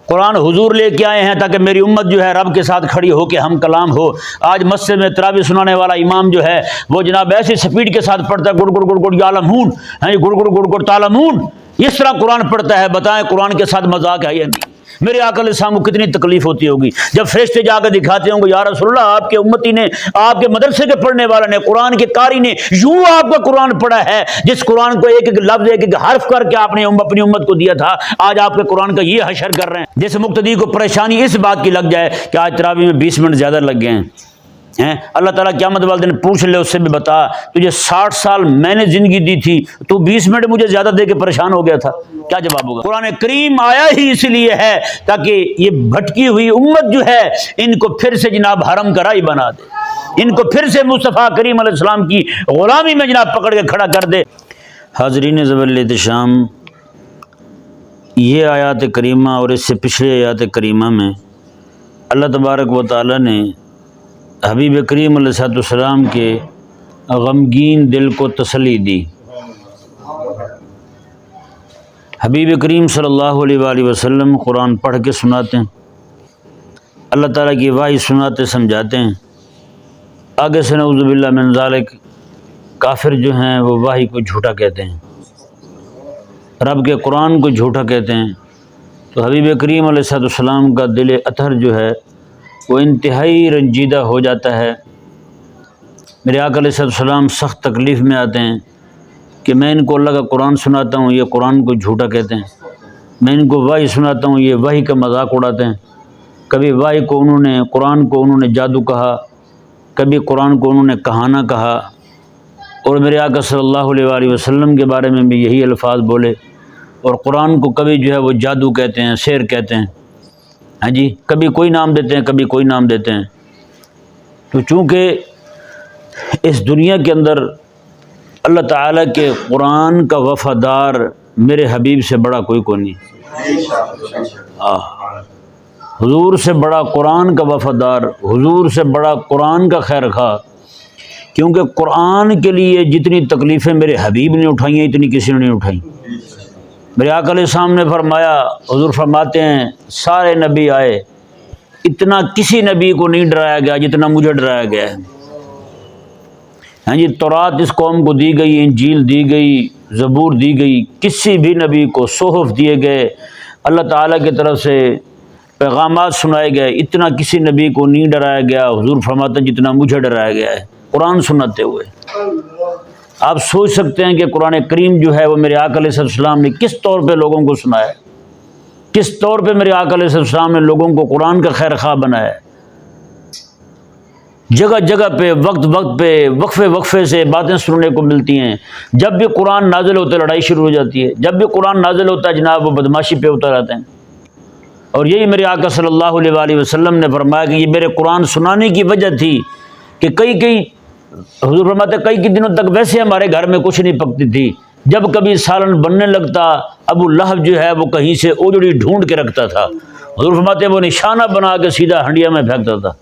قرآن حضور لے کے آئے ہیں تاکہ میری امت جو ہے رب کے ساتھ کھڑی ہو کے ہم کلام ہو۔ آج مسجد میں تراویح سنانے والا امام جو ہے وہ جناب ایسی سپیڈ کے ساتھ پڑھتا ہے، گڑ گڑ گڑ گڑ یعلمون، گڑ گڑ گڑ گڑ تعلمون، اس طرح قرآن پڑھتا ہے۔ بتائیں قرآن کے ساتھ مذاق ہے یا نہیں؟ میرے آقا علیہ السلام کو کتنی تکلیف ہوتی ہوگی جب فرشتے جا کے دکھاتے ہوں گے یا رسول اللہ آپ کے امتی نے، آپ کے مدرسے کے پڑھنے والے نے، قرآن کے قاری نے یوں آپ کا قرآن پڑھا ہے جس قرآن کو ایک ایک لفظ ایک ایک حرف کر کے آپ نے اپنی امت کو دیا تھا، آج آپ کے قرآن کا یہ حشر کر رہے ہیں۔ جس مقتدی کو پریشانی اس بات کی لگ جائے کہ آج تراویح میں 20 منٹ زیادہ لگ گئے ہیں، اللہ تعالیٰ قیامت والے دن پوچھ لے اس سے بھی، بتا تجھے 60 سال میں نے زندگی دی تھی، تو 20 منٹ مجھے زیادہ دے کے پریشان ہو گیا تھا، کیا جواب ہوگا؟ قرآن کریم آیا ہی اس لیے ہے تاکہ یہ بھٹکی ہوئی امت جو ہے ان کو پھر سے جناب حرم کا رائی بنا دے، ان کو پھر سے مصطفیٰ کریم علیہ السلام کی غلامی میں جناب پکڑ کے کھڑا کر دے۔ حاضرین ذوال احتشام، یہ آیات کریمہ اور اس سے پچھلے آیات کریمہ میں اللہ تبارک و تعالیٰ نے حبیب کریم علیہ السلام کے غمگین دل کو تسلی دی۔ حبیب کریم صلی اللہ علیہ وآلہ وسلم قرآن پڑھ کے سناتے ہیں، اللہ تعالیٰ کی وحی سناتے سمجھاتے ہیں، آگے سے نعوذ باللہ من ذالک کافر جو ہیں وہ وحی کو جھوٹا کہتے ہیں، رب کے قرآن کو جھوٹا کہتے ہیں، تو حبیب کریم علیہ السلام کا دل اطہر جو ہے وہ انتہائی رنجیدہ ہو جاتا ہے۔ میرے آقا علیہ السلام سخت تکلیف میں آتے ہیں کہ میں ان کو اللہ کا قرآن سناتا ہوں، یہ قرآن کو جھوٹا کہتے ہیں، میں ان کو وحی سناتا ہوں، یہ وحی کا مذاق اڑاتے ہیں۔ کبھی وحی کو قرآن کو انہوں نے جادو کہا، کبھی قرآن کو انہوں نے کہانہ کہا، اور میرے آقا صلی اللہ علیہ وآلہ وسلم کے بارے میں بھی یہی الفاظ بولے، اور قرآن کو کبھی جو ہے وہ جادو کہتے ہیں، سحر کہتے ہیں، ہاں جی، کبھی کوئی نام دیتے ہیں کبھی کوئی نام دیتے ہیں۔ تو چونکہ اس دنیا کے اندر اللہ تعالیٰ کے قرآن کا وفادار میرے حبیب سے بڑا کوئی نہیں، حضور سے بڑا قرآن کا وفادار، حضور سے بڑا قرآن کا خیر خواہ، کیونکہ قرآن کے لیے جتنی تکلیفیں میرے حبیب نے اٹھائی ہیں اتنی کسی نے نہیں اٹھائی۔ میرے آقا علیہ السلام نے فرمایا، حضور فرماتے ہیں سارے نبی آئے، اتنا کسی نبی کو نہیں ڈرایا گیا جتنا مجھے ڈرایا گیا ہے۔ ہاں جی، تورات اس قوم کو دی گئی، انجیل دی گئی، زبور دی گئی، کسی بھی نبی کو صحف دیے گئے، اللہ تعالیٰ کی طرف سے پیغامات سنائے گئے، اتنا کسی نبی کو نہیں ڈرایا گیا، حضور فرماتے ہیں جتنا مجھے ڈرایا گیا ہے قرآن سناتے ہوئے۔ آپ سوچ سکتے ہیں کہ قرآن کریم جو ہے وہ میرے آقا علیہ السلام نے کس طور پہ لوگوں کو سنایا، کس طور پہ میرے آقا علیہ السلام نے لوگوں کو قرآن کا خیر خواہ بنایا۔ جگہ جگہ پہ وقت وقت پہ وقفے وقفے سے باتیں سننے کو ملتی ہیں۔ جب بھی قرآن نازل ہوتا ہے لڑائی شروع ہو جاتی ہے، جب بھی قرآن نازل ہوتا ہے جناب وہ بدماشی پہ اتر آتے ہیں۔ اور یہی میرے آقا صلی اللہ علیہ وآلہ وسلم نے فرمایا کہ یہ میرے قرآن سنانے کی وجہ تھی کہ کئی حضور فرماتے کئی دنوں تک ویسے ہمارے گھر میں کچھ نہیں پکتی تھی، جب کبھی سالن بننے لگتا ابو لہب جو ہے وہ کہیں سے اوجڑی ڈھونڈ کے رکھتا تھا، حضور فرماتے وہ نشانہ بنا کے سیدھا ہنڈیا میں پھینکتا تھا۔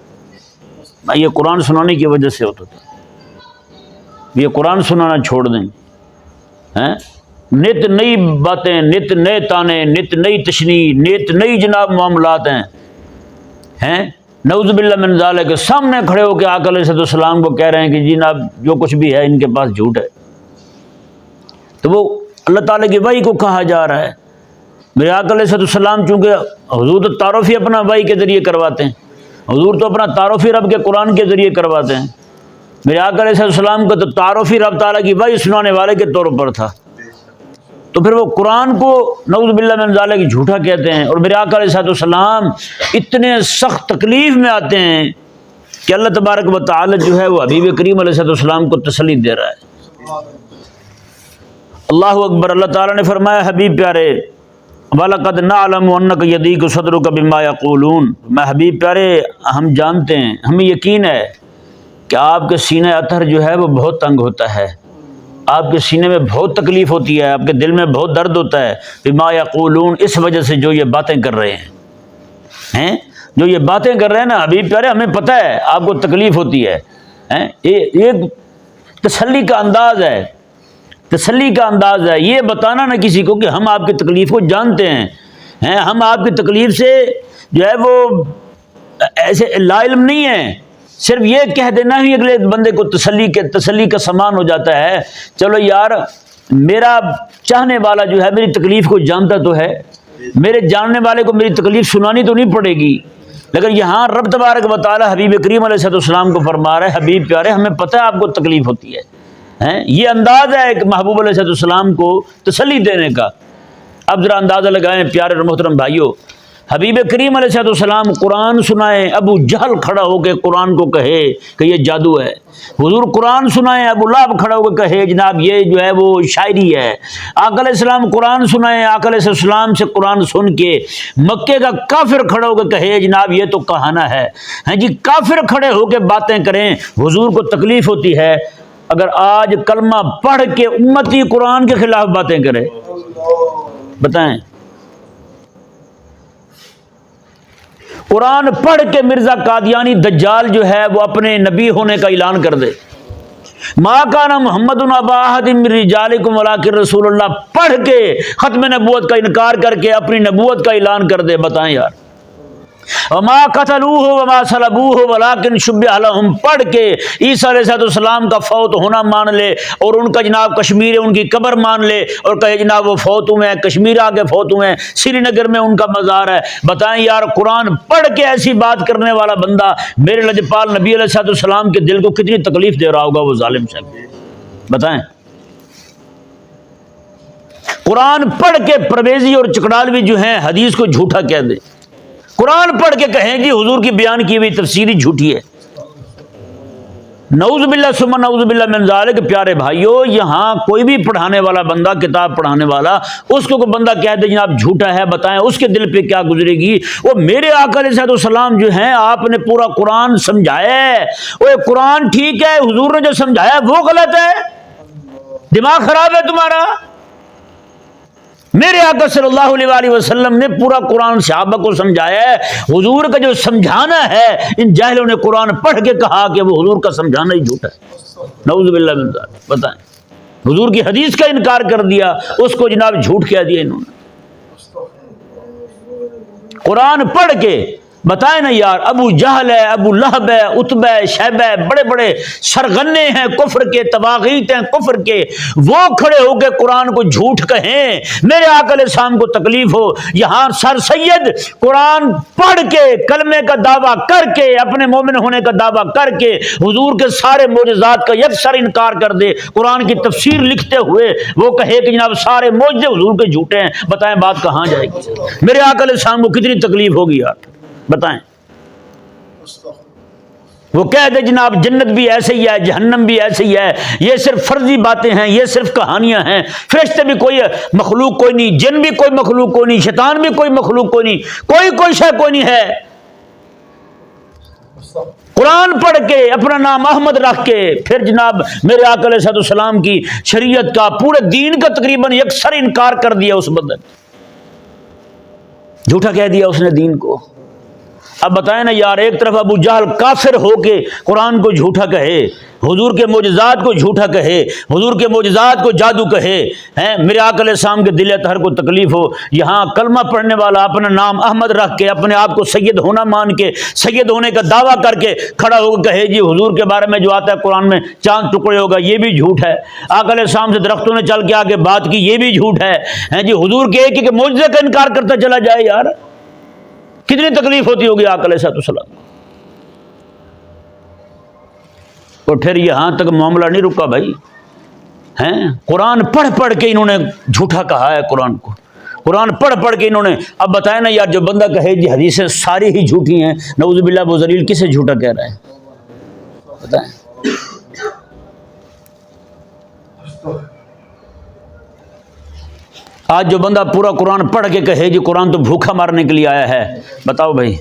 یہ قرآن سنانے کی وجہ سے ہوتا تھا۔ یہ قرآن سنانا چھوڑ دیں، نت نئی باتیں، نت نئے تانے، نت نئی تشنیع، نت نئی جناب معاملات ہیں، نعوذ باللہ من ذالک کے سامنے کھڑے ہو کے آقا علیہ السلام کو کہہ رہے ہیں کہ جناب جو کچھ بھی ہے ان کے پاس جھوٹ ہے۔ تو وہ اللہ تعالیٰ کی وحی کو کہا جا رہا ہے۔ میرے آقا علیہ السلام چونکہ حضور تو تعارف ہی اپنا وحی کے ذریعے کرواتے ہیں، حضور تو اپنا تعارف ہی رب کے قرآن کے ذریعے کرواتے ہیں۔ میرے آقا علیہ السلام کا تو تعارف ہی رب تعالیٰ کی وحی سنانے والے کے طور پر تھا، تو پھر وہ قرآن کو نعوذ باللہ من ذالک جھوٹا کہتے ہیں۔ اور میرے آقا علیہ السلام اتنے سخت تکلیف میں آتے ہیں کہ اللہ تبارک و تعالی جو ہے وہ حبیب کریم علیہ السلام کو تسلی دے رہا ہے۔ اللہ اکبر۔ اللہ تعالیٰ نے فرمایا حبیب پیارے وَلَقَدْ نَعْلَمُ أَنَّكَ يَضِيقُ صَدْرُكَ بِمَا يَقُولُونَ، میں حبیب پیارے ہم جانتے ہیں، ہمیں یقین ہے کہ آپ کے سینہ اطہر جو ہے وہ بہت تنگ ہوتا ہے، آپ کے سینے میں بہت تکلیف ہوتی ہے، آپ کے دل میں بہت درد ہوتا ہے، بما یقولون، اس وجہ سے جو یہ باتیں کر رہے ہیں، جو یہ باتیں کر رہے ہیں نا حبیب پیارے ہمیں پتہ ہے آپ کو تکلیف ہوتی ہے۔ ایک تسلی کا انداز ہے، تسلی کا انداز ہے یہ بتانا نہ کسی کو کہ ہم آپ کی تکلیف کو جانتے ہیں، ہیں، ہم آپ کی تکلیف سے جو ہے وہ ایسے لا علم نہیں ہیں، صرف یہ کہہ دینا ہی اگلے بندے کو تسلی کا سامان ہو جاتا ہے۔ چلو یار میرا چاہنے والا جو ہے میری تکلیف کو جانتا تو ہے، میرے جاننے والے کو میری تکلیف سنانی تو نہیں پڑے گی، لیکن یہاں رب تبارک و تعالی حبیب کریم علیہ السلام کو فرما رہا ہے، حبیب پیارے ہمیں پتہ ہے آپ کو تکلیف ہوتی ہے، یہ انداز ہے ایک محبوب علیہ السلام کو تسلی دینے کا۔ اب ذرا اندازہ لگائیں پیارے اور محترم بھائیوں، حبیب کریم علیہ السلام قرآن سنائیں، ابو جہل کھڑا ہو کے قرآن کو کہے کہ یہ جادو ہے، حضور قرآن سنائیں، ابو لہب کھڑا ہو کے کہے جناب یہ جو ہے وہ شاعری ہے، آقا علیہ السلام قرآن سنائیں، آقا علیہ السلام سے قرآن سن کے مکے کا کافر کھڑا ہو کے کہے جناب یہ تو کہانہ ہے، ہیں جی کافر کھڑے ہو کے باتیں کریں، حضور کو تکلیف ہوتی ہے۔ اگر آج کلمہ پڑھ کے امتی قرآن کے خلاف باتیں کرے، بتائیں، قرآن پڑھ کے مرزا قادیانی دجال جو ہے وہ اپنے نبی ہونے کا اعلان کر دے، ما کان محمد ابا احد من رجالکم ولکن رسول اللہ پڑھ کے ختم نبوت کا انکار کر کے اپنی نبوت کا اعلان کر دے، بتائیں یار، وما قتلوہ وما صلبوہ ولکن شبہ لہم پڑھ کے عیسیٰ علیہ السلام کا فوت ہونا مان لے اور ان کا جناب کشمیر ان کی قبر مان لے اور کہے جناب وہ فوت ہوئے ہیں، کشمیر آ کے فوت ہوئے ہیں، سری نگر میں ان کا مزار ہے۔ بتائیں یار قرآن پڑھ کے ایسی بات کرنے والا بندہ میرے لجپال نبی علیہ السلام کے دل کو کتنی تکلیف دے رہا ہوگا وہ ظالم صاحب، بتائیں۔ قرآن پڑھ کے پرویزی اور چکڑالوی جو ہیں حدیث کو جھوٹا کہہ دے، قرآن پڑھ کے کہیں جی حضور کی بیان کی ہوئی تفسیر ہی جھوٹی ہے، نعوذ باللہ ثم نعوذ باللہ من ذالک۔ پیارے بھائیوں یہاں کوئی بھی پڑھانے والا بندہ، کتاب پڑھانے والا، اس کو کوئی بندہ کہہ دے جناب جھوٹا ہے، بتائیں اس کے دل پہ کیا گزرے گی؟ وہ میرے آقا علیہ السلام جو ہیں آپ نے پورا قرآن سمجھایا ہے، وہ قرآن ٹھیک ہے، حضور نے جو سمجھایا وہ غلط ہے، دماغ خراب ہے تمہارا۔ میرے آقا صلی اللہ علیہ وآلہ وسلم نے پورا قرآن صحابہ کو سمجھایا ہے، حضور کا جو سمجھانا ہے ان جاہلوں نے قرآن پڑھ کے کہا کہ وہ حضور کا سمجھانا ہی جھوٹا ہے، نعوذ باللہ من ذالک۔ بتائیں حضور کی حدیث کا انکار کر دیا، اس کو جناب جھوٹ کہہ دیا انہوں نے، قرآن پڑھ کے۔ بتائیں نا یار، ابو جہل ہے، ابو لہب ہے، عتبہ ہے، شیبہ ہے، بڑے بڑے سرغنے ہیں کفر کے، طواغیت ہیں کفر کے، وہ کھڑے ہو کے قرآن کو جھوٹ کہیں، میرے آقا علیہ السلام کو تکلیف ہو۔ یہاں سر سید قرآن پڑھ کے کلمے کا دعویٰ کر کے اپنے مومن ہونے کا دعویٰ کر کے حضور کے سارے معجزات کا یکسر انکار کر دے، قرآن کی تفسیر لکھتے ہوئے وہ کہے کہ جناب سارے معجزے حضور کے جھوٹے ہیں، بتائیں بات کہاں جائے گی؟ میرے آقا علیہ السلام کو کتنی تکلیف ہوگی یار، بتائیں۔ وہ کہہ دے جناب جنت بھی ایسے ہی ہے، جہنم بھی ایسے ہی ہے، یہ صرف فرضی باتیں ہیں، یہ صرف کہانیاں ہیں، فرشتے بھی کوئی مخلوق کوئی نہیں، جن بھی کوئی مخلوق کوئی نہیں، شیطان بھی کوئی مخلوق کوئی نہیں، کوئی شے کوئی نہیں ہے۔ قرآن پڑھ کے اپنا نام احمد رکھ کے پھر جناب میرے آقا علیہ السلام کی شریعت کا، پورے دین کا تقریباً یکسر انکار کر دیا اس بندے نے، جھوٹا کہہ دیا اس نے دین کو۔ اب بتائیں نا یار، ایک طرف ابو جہل کافر ہو کے قرآن کو جھوٹا کہے، حضور کے معجزات کو جھوٹا کہے، حضور کے معجزات کو جادو کہے، ہیں میرے آقا علیہ السلام کے دل اطہر کو تکلیف ہو، یہاں کلمہ پڑھنے والا اپنا نام احمد رکھ کے اپنے آپ کو سید ہونا مان کے، سید ہونے کا دعویٰ کر کے کھڑا ہو کے کہے جی حضور کے بارے میں جو آتا ہے قرآن میں چاند ٹکڑے ہوگا، یہ بھی جھوٹ ہے۔ آقا علیہ السلام سے درختوں نے چل کے آگے بات کی، یہ بھی جھوٹ ہے، ہیں جی حضور کے ایک ایک معجزے کا انکار کرتا چلا جائے، یار کتنی تکلیف ہوتی ہوگی آقا علیہ السلام کو۔ اور پھر یہاں تک معاملہ نہیں رکا بھائی، ہیں قرآن پڑھ پڑھ کے انہوں نے جھوٹا کہا ہے قرآن کو، قرآن پڑھ پڑھ کے انہوں نے۔ اب بتائیں نا یار، جو بندہ کہے جی حدیثیں ساری ہی جھوٹی ہیں، نعوذ باللہ وہ ذلیل کسے جھوٹا کہہ رہا ہے؟ بتائیں۔ آج جو بندہ پورا قرآن پڑھ کے کہے جی قرآن تو بھوکا مارنے کے لیے آیا ہے، بتاؤ بھائی،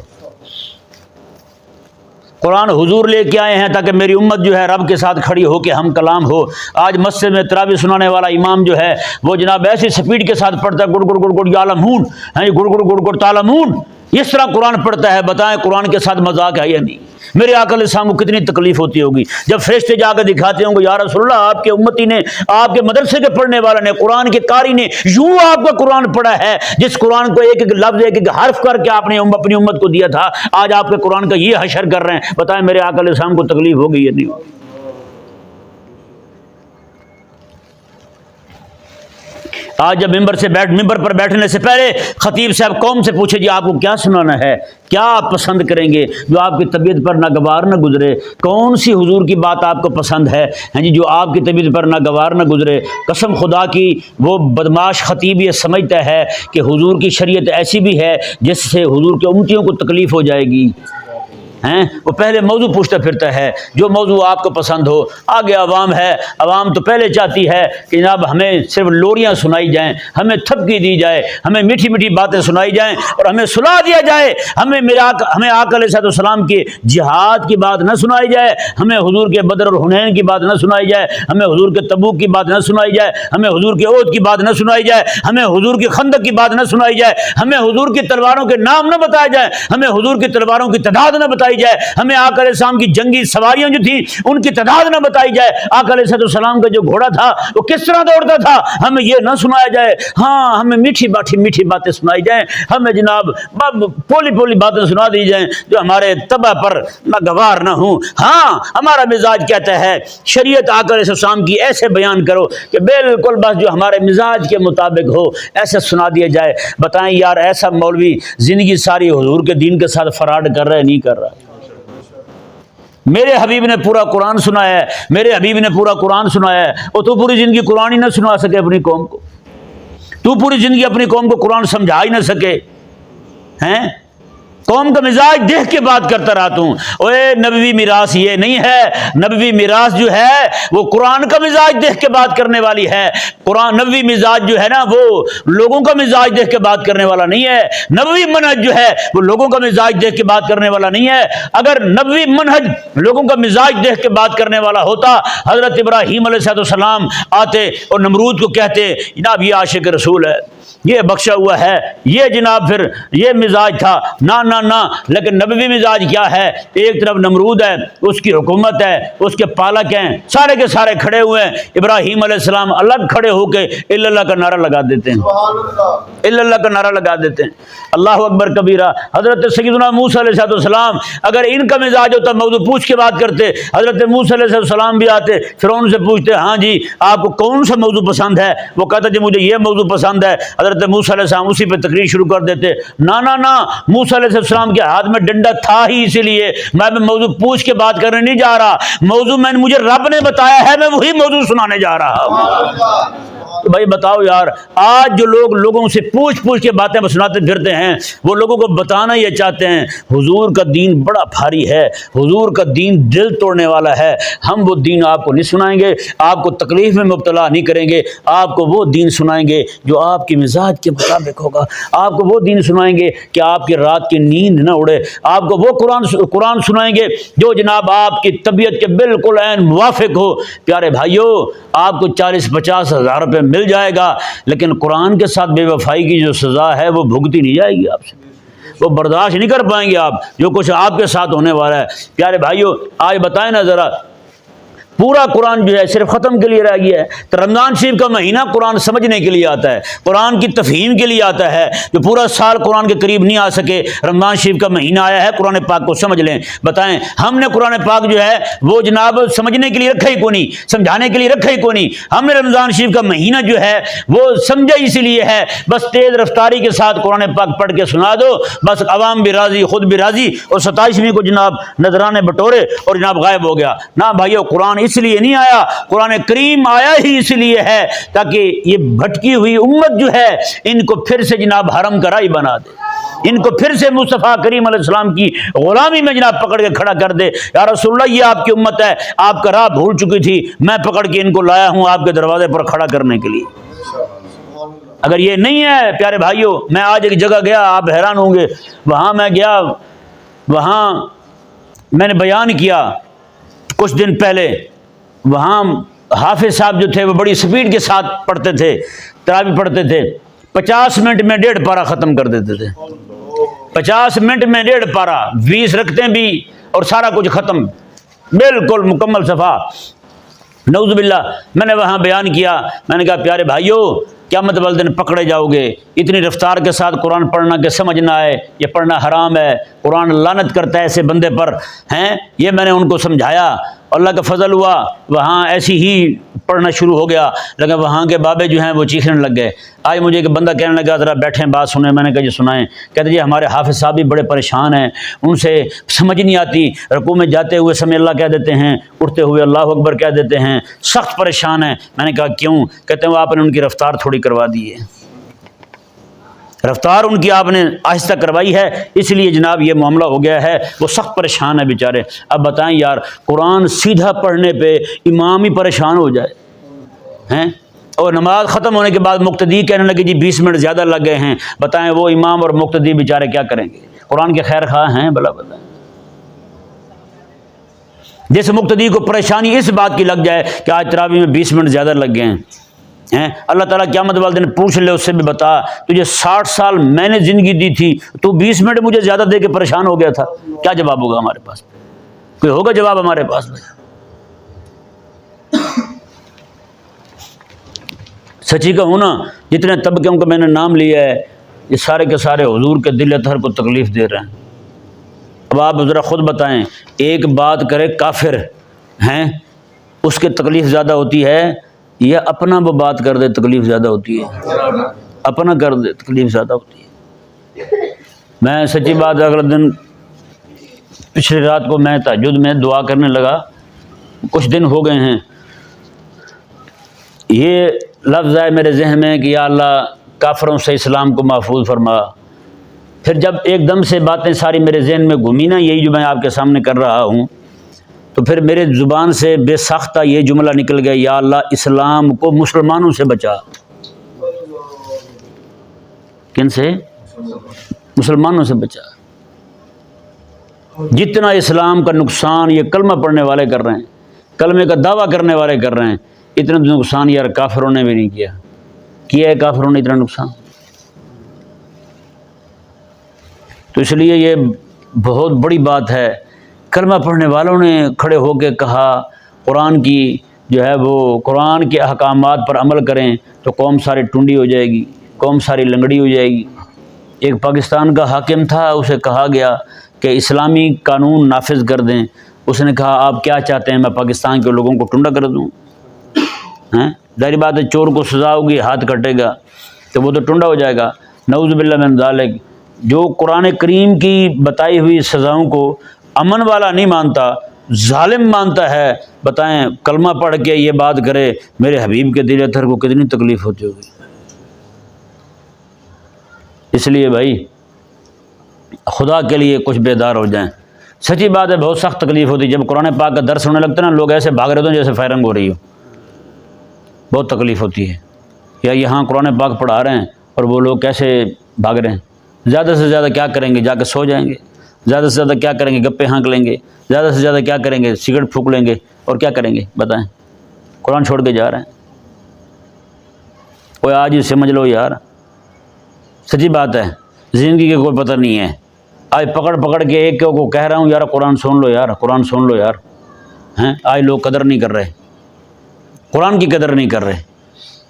قرآن حضور لے کے آئے ہیں تاکہ میری امت جو ہے رب کے ساتھ کھڑی ہو کے ہم کلام ہو۔ آج مسجد میں تراویح سنانے والا امام جو ہے وہ جناب ایسی سپیڈ کے ساتھ پڑھتا ہے، گڑ گڑ گڑ گڑ یعلمون، گڑ گڑ گڑ گڑ تعلمون، اس طرح قرآن پڑھتا ہے۔ بتائیں قرآن کے ساتھ مذاق ہے یا نہیں؟ میرے آقا علیہ السلام کو کتنی تکلیف ہوتی ہوگی جب فرشتے جا کے دکھاتے ہوں گے یا رسول اللہ آپ کے امتی نے، آپ کے مدرسے کے پڑھنے والا نے، قرآن کے قاری نے یوں آپ کا قرآن پڑھا ہے جس قرآن کو ایک ایک لفظ ایک ایک حرف کر کے آپ نے اپنی امت کو دیا تھا، آج آپ کے قرآن کا یہ حشر کر رہے ہیں، بتائیں میرے آقا علیہ السلام کو تکلیف ہوگی یا نہیں ہوگی؟ آج جب ممبر پر بیٹھنے سے پہلے خطیب صاحب قوم سے پوچھے جی آپ کو کیا سنانا ہے، کیا آپ پسند کریں گے جو آپ کی طبیعت پر ناگوار نہ گزرے، کون سی حضور کی بات آپ کو پسند ہے جی جو آپ کی طبیعت پر ناگوار نہ گزرے؟ قسم خدا کی وہ بدماش خطیب یہ سمجھتا ہے کہ حضور کی شریعت ایسی بھی ہے جس سے حضور کے امتیوں کو تکلیف ہو جائے گی، وہ پہلے موضوع پوچھتا پھرتا ہے جو موضوع آپ کو پسند ہو۔ آگے عوام ہے، عوام تو پہلے چاہتی ہے کہ جناب ہمیں صرف لوریاں سنائی جائیں، ہمیں تھپکی دی جائے، ہمیں میٹھی میٹھی باتیں سنائی جائیں اور ہمیں سلا دیا جائے، ہمیں آقا علیہ السلام کے جہاد کی بات نہ سنائی جائے، ہمیں حضور کے بدر اور حنین کی بات نہ سنائی جائے، ہمیں حضور کے تبوک کی بات نہ سنائی جائے، ہمیں حضور کے احد کی بات نہ سنائی جائے، ہمیں حضور کی خندق کی بات نہ سنائی جائے، ہمیں حضور کی تلواروں کے نام نہ بتائے جائیں، ہمیں حضور کی تلواروں کی تعداد نہ بتائی جائے، ہمیں آقا علیہ السلام کی جنگی سواریاں جو تھیں ان کی تعداد نہ بتائی جائے، آقا علیہ السلام کا جو گھوڑا تھا وہ کس طرح دوڑتا تھا ہمیں یہ نہ سنایا جائے، ہاں ہمیں میٹھی باتیں سنائی جائیں، ہمیں جناب پولی باتیں سنا دی جائیں جو ہمارے طبع پر ناگوار نہ ہوں۔ ہاں ہمارا مزاج کہتا ہے شریعت آقا علیہ السلام کی ایسے بیان کرو کہ بالکل بس جو ہمارے مزاج کے مطابق ہو ایسے سنا دیا جائے۔ بتائیں یار ایسا مولوی زندگی ساری حضور کے دین کے ساتھ فراڈ کر رہا ہے نہیں کر رہا؟ میرے حبیب نے پورا قرآن سنایا ہے، میرے حبیب نے پورا قرآن سنایا ہے، اور تو پوری زندگی قرآن ہی نہ سنا سکے اپنی قوم کو، تو پوری زندگی اپنی قوم کو قرآن سمجھا ہی نہ سکے ہیں؟ قوم کا مزاج دیکھ کے بات کرتا رہتا ہوں۔ اوے نبوی میراث یہ نہیں ہے، نبوی میراث جو ہے وہ قرآن کا مزاج دیکھ کے بات کرنے والی ہے۔ قرآن نبوی مزاج جو ہے نا وہ لوگوں کا مزاج دیکھ کے بات کرنے والا نہیں ہے، نبوی منہج جو ہے وہ لوگوں کا مزاج دیکھ کے بات کرنے والا نہیں ہے۔ اگر نبوی منہج لوگوں کا مزاج دیکھ کے بات کرنے والا ہوتا، حضرت ابراہیم علیہ السلام آتے اور نمرود کو کہتے جناب یہ عاشق رسول ہے، یہ بخشا ہوا ہے، یہ جناب پھر یہ مزاج تھا، نہ لیکن نبوی مزاج کیا ہے؟ ایک طرف نمرود ہے، اس کی حکومت ہے، اس کے پالک ہیں، سارے کے سارے کھڑے ہوئے ہیں، ابراہیم علیہ السلام الگ کھڑے ہو کے الا اللہ کا نعرہ لگا دیتے ہیں، الا اللہ کا نعرہ لگا دیتے ہیں، اللہ اکبر کبیرہ۔ حضرت سیدنا موسیٰ علیہ السلام اگر ان کا مزاج ہوتا موضوع پوچھ کے بات کرتے، حضرت موسیٰ علیہ السلام بھی آتے فرعون سے پوچھتے ہاں جی آپ کو کون سا موضوع پسند ہے؟ وہ کہتا جی مجھے یہ موضوع پسند ہے، حضرت موسیٰ علیہ السلام اسی پہ تقریر شروع کر دیتے۔ نہ موسیٰ علیہ السلام کے ہاتھ میں ڈنڈا تھا ہی، اسی لیے میں موضوع پوچھ کے بات کرنے نہیں جا رہا، موضوع مجھے رب نے بتایا ہے، میں وہی موضوع سنانے جا رہا ہوں۔ تو بھائی بتاؤ یار، آج جو لوگوں سے پوچھ کے باتیں سناتے پھرتے ہیں وہ لوگوں کو بتانا یہ چاہتے ہیں حضور کا دین بڑا بھاری ہے، حضور کا دین دل توڑنے والا ہے، ہم وہ دین آپ کو نہیں سنائیں گے، آپ کو تکلیف میں مبتلا نہیں کریں گے، آپ کو وہ دین سنائیں گے جو آپ کی مزاج کے مطابق ہوگا، آپ کو وہ دین سنائیں گے کہ آپ کی رات کی نیند نہ اڑے، آپ کو وہ قرآن سنائیں گے جو جناب آپ کی طبیعت کے بالکل عین موافق ہو۔ پیارے بھائیو آپ کو 40-50 ہزار روپے مل جائے گا لیکن قرآن کے ساتھ بے وفائی کی جو سزا ہے وہ بھگتی نہیں جائے گی آپ سے، وہ برداشت نہیں کر پائیں گے آپ جو کچھ آپ کے ساتھ ہونے والا ہے۔ پیارے بھائیو آج بتائیں نا ذرا، پورا قرآن جو ہے صرف ختم کے لیے رہ گیا ہے، تو رمضان شریف کا مہینہ قرآن سمجھنے کے لیے آتا ہے، قرآن کی تفہیم کے لیے آتا ہے، جو پورا سال قرآن کے قریب نہیں آ سکے رمضان شریف کا مہینہ آیا ہے قرآن پاک کو سمجھ لیں۔ بتائیں ہم نے قرآن پاک جو ہے وہ جناب سمجھنے کے لیے رکھا ہی کوئی نہیں، سمجھانے کے لیے رکھا ہی کوئی نہیں، ہم نے رمضان شریف کا مہینہ جو ہے وہ سمجھا اسی لیے ہے، بس تیز رفتاری کے ساتھ قرآن پاک پڑھ کے سنا دو، بس عوام بھی راضی خود بھی راضی، اور 27ویں کو جناب نذرانے بٹورے اور جناب غائب ہو گیا۔ نہ بھائیو قرآن اس لیے نہیں آیا، قرآن کریم آیا ہی اس لیے ہے تاکہ یہ بھٹکی ہوئی امت جو ہے ان کو پھر سے جناب حرم کا رائی بنا دے، ان کو پھر سے مصطفیٰ کریم علیہ السلام کی غلامی میں جناب پکڑ کے کھڑا کر دے۔ یا رسول اللہ یہ آپ کی امت ہے، آپ کا راہ بھول چکی تھی، میں پکڑ کے ان کو لایا ہوں آپ کے دروازے پر کھڑا کرنے کے لیے۔ اگر یہ نہیں ہے پیارے بھائیوں، میں آج ایک جگہ گیا، آپ حیران ہوں گے، وہاں میں گیا، وہاں میں نے بیان کیا کچھ دن پہلے، وہاں حافظ صاحب جو تھے وہ بڑی سپیڈ کے ساتھ پڑھتے تھے، تراویح پڑھتے تھے، 50 منٹ میں 1.5 پارہ ختم کر دیتے تھے، 50 منٹ میں 1.5 پارہ، 20 رکعتیں بھی اور سارا کچھ ختم، بالکل مکمل صفحہ۔ نعوذ باللہ، میں نے وہاں بیان کیا، میں نے کہا پیارے بھائیو، قیامت والے دن پکڑے جاؤ گے، اتنی رفتار کے ساتھ قرآن پڑھنا کہ سمجھ نہ آئے، یہ پڑھنا حرام ہے، قرآن لعنت کرتا ہے ایسے بندے پر ہیں۔ یہ میں نے ان کو سمجھایا، اللہ کا فضل ہوا، وہاں ایسی ہی پڑھنا شروع ہو گیا، لیکن وہاں کے بابے جو ہیں وہ چیخنے لگ گئے۔ آج مجھے ایک بندہ کہنے لگا ذرا بیٹھیں بات سنیں، میں نے کہا جی سنائیں۔ کہتے جی ہمارے حافظ صاحب بھی بڑے پریشان ہیں، ان سے سمجھ نہیں آتی، رکوع میں جاتے ہوئے سمع اللہ کہہ دیتے ہیں، اٹھتے ہوئے اللہ اکبر کہہ دیتے ہیں، سخت پریشان ہیں۔ میں نے کہا کیوں؟ کہتے ہیں وہ آپ نے ان کی رفتار تھوڑی کروا دی ہے، رفتار ان کی آپ نے آہستہ کروائی ہے، اس لیے جناب یہ معاملہ ہو گیا ہے، وہ سخت پریشان ہے بیچارے۔ اب بتائیں یار، قرآن سیدھا پڑھنے پہ امام ہی پریشان ہو جائے ہیں، اور نماز ختم ہونے کے بعد مقتدی کہنے لگے جی 20 منٹ زیادہ لگ گئے ہیں، بتائیں وہ امام اور مقتدی بیچارے کیا کریں گے؟ قرآن کے خیر خواہ ہیں بھلا بتائیں؟ جس مقتدی کو پریشانی اس بات کی لگ جائے کہ آج تراویح میں 20 منٹ زیادہ لگ گئے ہیں، اللہ تعالیٰ قیامت والے دن پوچھ لے اس سے بھی، بتا تجھے 60 سال میں نے زندگی دی تھی، تو 20 منٹ مجھے زیادہ دے کے پریشان ہو گیا تھا، کیا جواب ہوگا ہمارے پاس؟ کوئی ہوگا جواب ہمارے پاس؟ سچی کہوں نا، جتنے طبقوں کا میں نے نام لیا ہے، یہ سارے کے سارے حضور کے دل اطہر کو تکلیف دے رہے ہیں۔ اب آپ ذرا خود بتائیں، ایک بات کرے کافر ہیں اس کے تکلیف زیادہ ہوتی ہے، یا اپنا وہ بات کر دے تکلیف زیادہ ہوتی ہے؟ اپنا کر دے تکلیف زیادہ ہوتی ہے۔ میں سچی بات اگلے دن پچھلی رات کو میں تہجد میں دعا کرنے لگا، کچھ دن ہو گئے ہیں، یہ لفظ ہے میرے ذہن میں کہ یا اللہ کافروں سے اسلام کو محفوظ فرما۔ پھر جب ایک دم سے باتیں ساری میرے ذہن میں گھومی نا، یہی جو میں آپ کے سامنے کر رہا ہوں، تو پھر میرے زبان سے بے ساختہ یہ جملہ نکل گیا، یا اللہ اسلام کو مسلمانوں سے بچا۔ کن سے؟ مسلمانوں سے بچا۔ جتنا اسلام کا نقصان یہ کلمہ پڑھنے والے کر رہے ہیں، کلمے کا دعویٰ کرنے والے کر رہے ہیں، اتنا نقصان یار کافروں نے بھی نہیں کیا ہے کافروں نے اتنا نقصان۔ تو اس لیے یہ بہت بڑی بات ہے، کلمہ پڑھنے والوں نے کھڑے ہو کے کہا قرآن کی جو ہے وہ قرآن کے احکامات پر عمل کریں تو قوم ساری ٹنڈی ہو جائے گی، قوم ساری لنگڑی ہو جائے گی۔ ایک پاکستان کا حاکم تھا، اسے کہا گیا کہ اسلامی قانون نافذ کر دیں، اس نے کہا آپ کیا چاہتے ہیں میں پاکستان کے لوگوں کو ٹنڈا کر دوں؟ ظاہر بات ہے چور کو سزا ہوگی، ہاتھ کٹے گا تو وہ تو ٹنڈا ہو جائے گا۔ نعوذ باللہ من ذالک، جو قرآن کریم کی بتائی ہوئی سزاؤں کو امن والا نہیں مانتا، ظالم مانتا ہے، بتائیں کلمہ پڑھ کے یہ بات کرے، میرے حبیب کے دل اطہر کو کتنی تکلیف ہوتی ہوگی۔ اس لیے بھائی خدا کے لیے کچھ بیدار ہو جائیں۔ سچی بات ہے بہت سخت تکلیف ہوتی ہے جب قرآن پاک کا درس ہونے لگتا ہے نا، لوگ ایسے بھاگ رہے ہوتے ہیں جیسے فائرنگ ہو رہی ہو، بہت تکلیف ہوتی ہے۔ یا یہاں قرآن پاک پڑھا رہے ہیں اور وہ لوگ کیسے بھاگ رہے ہیں، زیادہ سے زیادہ کیا کریں گے، جا کے سو جائیں گے، زیادہ سے زیادہ کیا کریں گے، گپے ہانک لیں گے، زیادہ سے زیادہ کیا کریں گے، سگریٹ پھونک لیں گے، اور کیا کریں گے بتائیں؟ قرآن چھوڑ کے جا رہے ہیں۔ کوئی آج ہی سمجھ لو یار، سچی بات ہے زندگی کے کوئی پتہ نہیں ہے۔ آج پکڑ پکڑ کے ایک کو کہہ رہا ہوں یار قرآن سن لو یار، قرآن سن لو یار، ہیں آج لوگ قدر نہیں کر رہے، قرآن کی قدر نہیں کر رہے،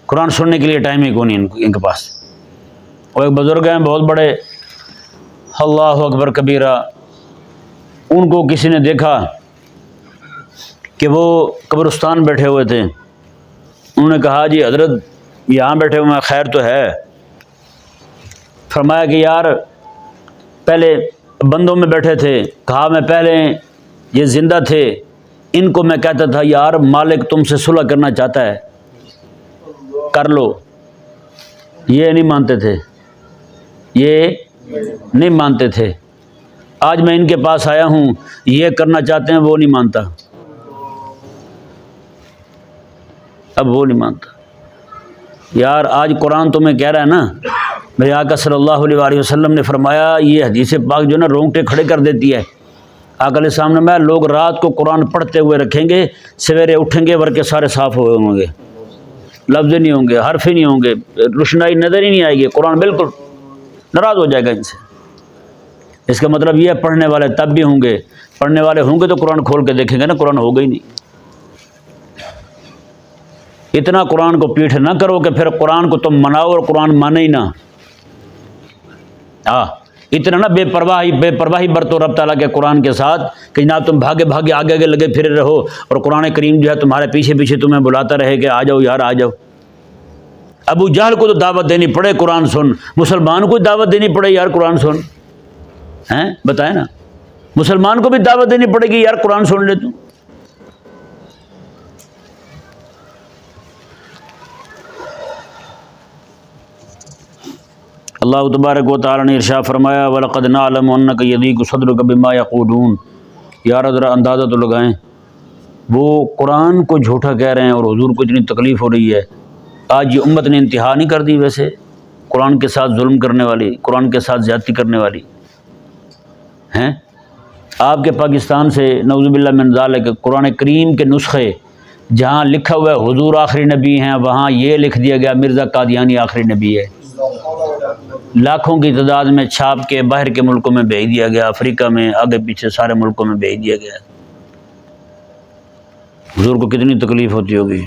قرآن سننے کے لیے ٹائم ہی کون نہیں ان کے پاس۔ اور ایک بزرگ ہیں بہت بڑے، اللہ اکبر کبیرہ، ان کو کسی نے دیکھا کہ وہ قبرستان بیٹھے ہوئے تھے، انہوں نے کہا جی حضرت یہاں بیٹھے ہوئے ہیں، خیر تو ہے؟ فرمایا کہ یار پہلے بندوں میں بیٹھے تھے، کہا میں پہلے یہ زندہ تھے، ان کو میں کہتا تھا یار مالک تم سے صلح کرنا چاہتا ہے کر لو، یہ نہیں مانتے تھے، یہ نہیں مانتے تھے۔ آج میں ان کے پاس آیا ہوں، یہ کرنا چاہتے ہیں، وہ نہیں مانتا، اب وہ نہیں مانتا۔ یار آج قرآن تمہیں کہہ رہا ہے نا، میرے آقا صلی اللہ علیہ وآلہ وسلم نے فرمایا یہ حدیث پاک جو نا رونگٹے کھڑے کر دیتی ہے۔ آقا علیہ السلام نے میں لوگ رات کو قرآن پڑھتے ہوئے رکھیں گے، سویرے اٹھیں گے ورکے سارے صاف ہوئے ہوں گے، لفظ نہیں ہوں گے، حرف ہی نہیں ہوں گے، روشنائی نظر ہی نہیں آئے گی، قرآن بالکل ناراض ہو جائے گا ان سے۔ اس کا مطلب یہ ہے پڑھنے والے تب بھی ہوں گے، پڑھنے والے ہوں گے تو قرآن کھول کے دیکھیں گے نا، قرآن ہوگا ہی نہیں۔ اتنا قرآن کو پیٹھ نہ کرو کہ پھر قرآن کو تم مناؤ اور قرآن مانے ہی نہ۔ اتنا نہ بے پرواہی برتو رب تعالیٰ کے قرآن کے ساتھ کہ جناب تم بھاگے بھاگے آگے آگے لگے پھرے رہو اور قرآن کریم جو ہے تمہارے پیچھے پیچھے تمہیں بلاتا رہے کہ آ جاؤ یار آ جاؤ۔ ابو جہل کو تو دعوت دینی پڑے قرآن سن، مسلمان کو دعوت دینی پڑے یار قرآن سن، ہیں بتائیں نا، مسلمان کو بھی دعوت دینی پڑے گی یار قرآن سن لے تو۔ اللہ تبارک و تعالیٰ نے ارشاد فرمایا وَلَقَدْ نَعْلَمُ أَنَّكَ يَضِيقُ صَدْرُكَ بِمَا يَقُولُونَ، یار ذرا اندازہ تو لگائیں، وہ قرآن کو جھوٹا کہہ رہے ہیں اور حضور کو اتنی تکلیف ہو رہی ہے۔ آج یہ امت نے انتہا نہیں کر دی ویسے قرآن کے ساتھ ظلم کرنے والی، قرآن کے ساتھ زیادتی کرنے والی ہیں؟ آپ کے پاکستان سے نعوذ باللہ من ذالک قرآن کریم کے نسخے جہاں لکھا ہوا ہے حضور آخری نبی ہیں، وہاں یہ لکھ دیا گیا مرزا قادیانی آخری نبی ہے، لاکھوں کی تعداد میں چھاپ کے باہر کے ملکوں میں بھیج دیا گیا، افریقہ میں آگے پیچھے سارے ملکوں میں بھیج دیا گیا۔ حضور کو کتنی تکلیف ہوتی ہوگی۔